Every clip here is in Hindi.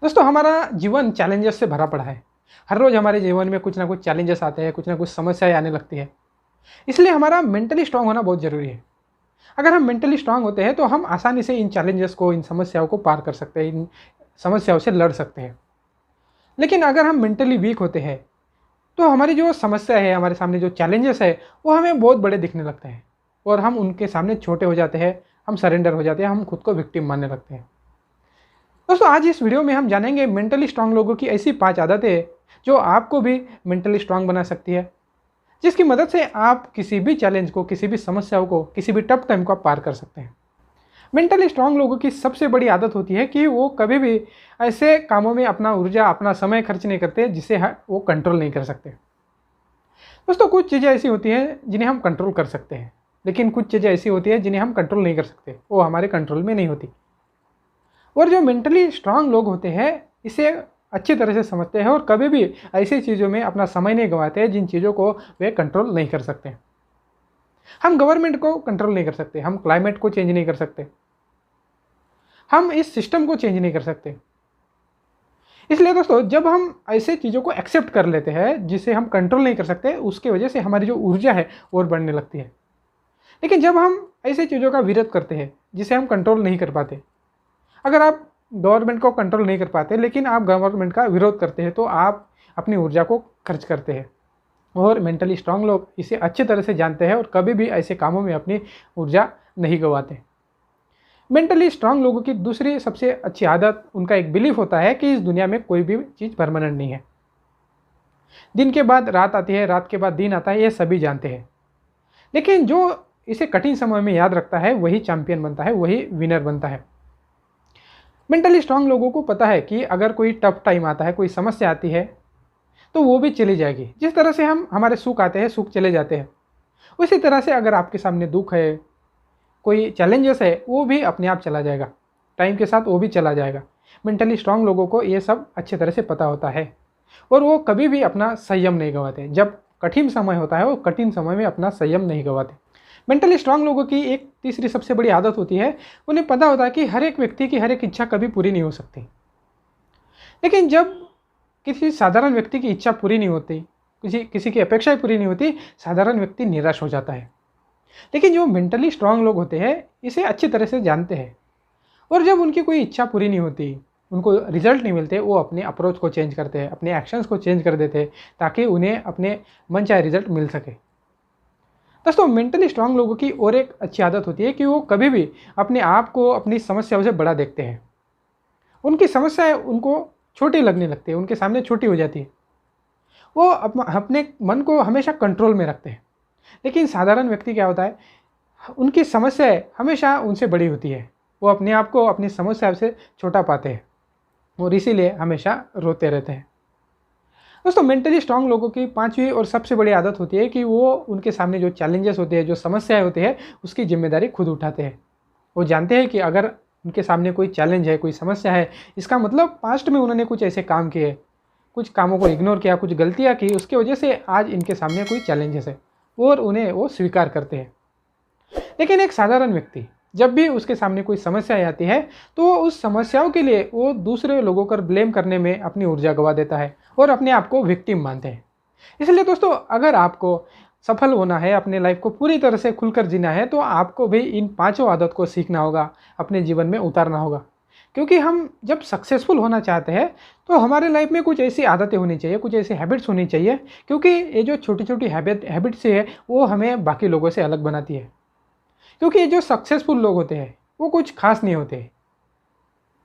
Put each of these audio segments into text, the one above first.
दोस्तों हमारा जीवन चैलेंजेस से भरा पड़ा है। हर रोज़ हमारे जीवन में कुछ ना कुछ चैलेंजेस आते हैं, कुछ ना कुछ समस्याएं आने लगती है। इसलिए हमारा मेंटली स्ट्रांग होना बहुत ज़रूरी है। अगर हम मेंटली स्ट्रांग होते हैं तो हम आसानी से इन चैलेंजेस को, इन समस्याओं को पार कर सकते हैं, इन समस्याओं से लड़ सकते हैं। लेकिन अगर हम मेंटली वीक होते हैं तो हमारी जो समस्या है, हमारे सामने जो चैलेंजेस है, वो हमें बहुत बड़े दिखने लगते हैं और हम उनके सामने छोटे हो जाते हैं, हम सरेंडर हो जाते हैं, हम खुद को विक्टिम मानने लगते हैं। दोस्तों आज इस वीडियो में हम जानेंगे मेंटली स्ट्रांग लोगों की ऐसी 5 आदतें जो आपको भी मेंटली स्ट्रांग बना सकती है, जिसकी मदद से आप किसी भी चैलेंज को, किसी भी समस्याओं को, किसी भी टफ टाइम को आप पार कर सकते हैं। मेंटली स्ट्रांग लोगों की सबसे बड़ी आदत होती है कि वो कभी भी ऐसे कामों में अपना ऊर्जा, अपना समय खर्च नहीं करते जिसे वो कंट्रोल नहीं कर सकते। दोस्तों कुछ चीज़ें ऐसी होती हैं जिन्हें हम कंट्रोल कर सकते हैं, लेकिन कुछ चीज़ें ऐसी होती हैं जिन्हें हम कंट्रोल नहीं कर सकते, वो हमारे कंट्रोल में नहीं होती। और जो मेंटली स्ट्रांग लोग होते हैं इसे अच्छी तरह से समझते हैं और कभी भी ऐसी चीज़ों में अपना समय नहीं गंवाते हैं जिन चीज़ों को वे कंट्रोल नहीं कर सकते। हम गवर्नमेंट को कंट्रोल नहीं कर सकते, हम क्लाइमेट को चेंज नहीं कर सकते, हम इस सिस्टम को चेंज नहीं कर सकते। इसलिए दोस्तों जब हम ऐसे चीज़ों को एक्सेप्ट कर लेते हैं जिसे हम कंट्रोल नहीं कर सकते, उसकी वजह से हमारी जो ऊर्जा है और बढ़ने लगती है। लेकिन जब हम ऐसी चीज़ों का विरोध करते हैं जिसे हम कंट्रोल नहीं कर पाते, अगर आप गवर्नमेंट को कंट्रोल नहीं कर पाते लेकिन आप गवर्नमेंट का विरोध करते हैं तो आप अपनी ऊर्जा को खर्च करते हैं। और मेंटली स्ट्रांग लोग इसे अच्छी तरह से जानते हैं और कभी भी ऐसे कामों में अपनी ऊर्जा नहीं गंवाते। मेंटली स्ट्रांग लोगों की दूसरी सबसे अच्छी आदत, उनका एक बिलीफ होता है कि इस दुनिया में कोई भी चीज़ परमानेंट नहीं है। दिन के बाद रात आती है, रात के बाद दिन आता है, ये सभी जानते हैं। लेकिन जो इसे कठिन समय में याद रखता है वही चैंपियन बनता है, वही विनर बनता है। मेंटली स्ट्रांग लोगों को पता है कि अगर कोई टफ टाइम आता है, कोई समस्या आती है, तो वो भी चली जाएगी। जिस तरह से हमारे सुख आते हैं, सुख चले जाते हैं, उसी तरह से अगर आपके सामने दुख है, कोई चैलेंजेस है, वो भी अपने आप चला जाएगा। टाइम के साथ वो भी चला जाएगा। मेंटली स्ट्रांग लोगों को ये सब अच्छी तरह से पता होता है और वो कभी भी अपना संयम नहीं गंवाते। जब कठिन समय होता है वो कठिन समय में अपना संयम नहीं गंवाते। मेंटली स्ट्रांग लोगों की एक तीसरी सबसे बड़ी आदत होती है, उन्हें पता होता है कि हर एक व्यक्ति की हर एक इच्छा कभी पूरी नहीं हो सकती। लेकिन जब किसी साधारण व्यक्ति की इच्छा पूरी नहीं होती, किसी की अपेक्षाएं पूरी नहीं होती, साधारण व्यक्ति निराश हो जाता है। लेकिन जो मेंटली स्ट्रांग लोग होते हैं इसे अच्छी तरह से जानते हैं और जब उनकी कोई इच्छा पूरी नहीं होती, उनको रिजल्ट नहीं मिलते, वो अपने अप्रोच को चेंज करते हैं, अपने एक्शंस को चेंज कर देते हैं ताकि उन्हें अपने मनचाहे रिजल्ट मिल सके। दोस्तों मेंटली स्ट्रांग लोगों की और एक अच्छी आदत होती है कि वो कभी भी अपने आप को अपनी समस्याओं से बड़ा देखते हैं। उनकी समस्याएं उनको छोटी लगने लगती है, उनके सामने छोटी हो जाती है। वो अपने मन को हमेशा कंट्रोल में रखते हैं। लेकिन साधारण व्यक्ति क्या होता है, उनकी समस्याएं हमेशा उनसे बड़ी होती है। वो अपने आप को अपनी समस्या से छोटा पाते हैं और इसीलिए हमेशा रोते रहते हैं। दोस्तों मेंटली स्ट्रांग लोगों की पांचवी और सबसे बड़ी आदत होती है कि वो उनके सामने जो चैलेंजेस होते हैं, जो समस्याएं होती है, उसकी जिम्मेदारी खुद उठाते हैं। वो जानते हैं कि अगर उनके सामने कोई चैलेंज है, कोई समस्या है, इसका मतलब पास्ट में उन्होंने कुछ ऐसे काम किए, कुछ कामों को इग्नोर किया, कुछ गलतियाँ की, उसकी वजह से आज इनके सामने कोई चैलेंजेस है और उन्हें वो स्वीकार करते हैं। लेकिन एक साधारण व्यक्ति जब भी उसके सामने कोई समस्या आती है तो उस समस्याओं के लिए वो दूसरे लोगों पर ब्लेम करने में अपनी ऊर्जा गंवा देता है और अपने आप को विक्टिम मानते हैं। इसलिए दोस्तों अगर आपको सफल होना है, अपने लाइफ को पूरी तरह से खुलकर जीना है, तो आपको भी इन पांचों आदत को सीखना होगा, अपने जीवन में उतारना होगा। क्योंकि हम जब सक्सेसफुल होना चाहते हैं तो हमारे लाइफ में कुछ ऐसी आदतें होनी चाहिए, कुछ ऐसी हैबिट्स होनी चाहिए, क्योंकि ये जो छोटी छोटी हैबिट्स है वो हमें बाकी लोगों से अलग बनाती है। क्योंकि ये जो सक्सेसफुल लोग होते हैं वो कुछ खास नहीं होते।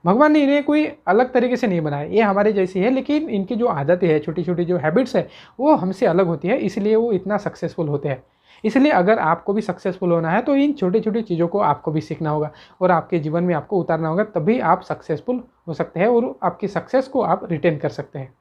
भगवान ने इन्हें कोई अलग तरीके से नहीं बनाया, ये हमारे जैसी है, लेकिन इनकी जो आदतें हैं, छोटी छोटी जो हैबिट्स है, वो हमसे अलग होती है, इसलिए वो इतना सक्सेसफुल होते हैं। इसलिए अगर आपको भी सक्सेसफुल होना है तो इन छोटी छोटी चीज़ों को आपको भी सीखना होगा और आपके जीवन में आपको उतारना होगा, तभी आप सक्सेसफुल हो सकते हैं और आपकी सक्सेस को आप रिटेन कर सकते हैं।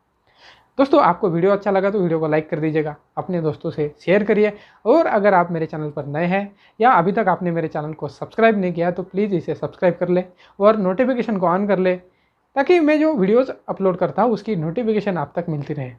दोस्तों आपको वीडियो अच्छा लगा तो वीडियो को लाइक कर दीजिएगा, अपने दोस्तों से शेयर करिए और अगर आप मेरे चैनल पर नए हैं या अभी तक आपने मेरे चैनल को सब्सक्राइब नहीं किया तो प्लीज़ इसे सब्सक्राइब कर ले और नोटिफिकेशन को ऑन कर ले ताकि मैं जो वीडियोज़ अपलोड करता हूँ उसकी नोटिफिकेशन आप तक मिलती रहे।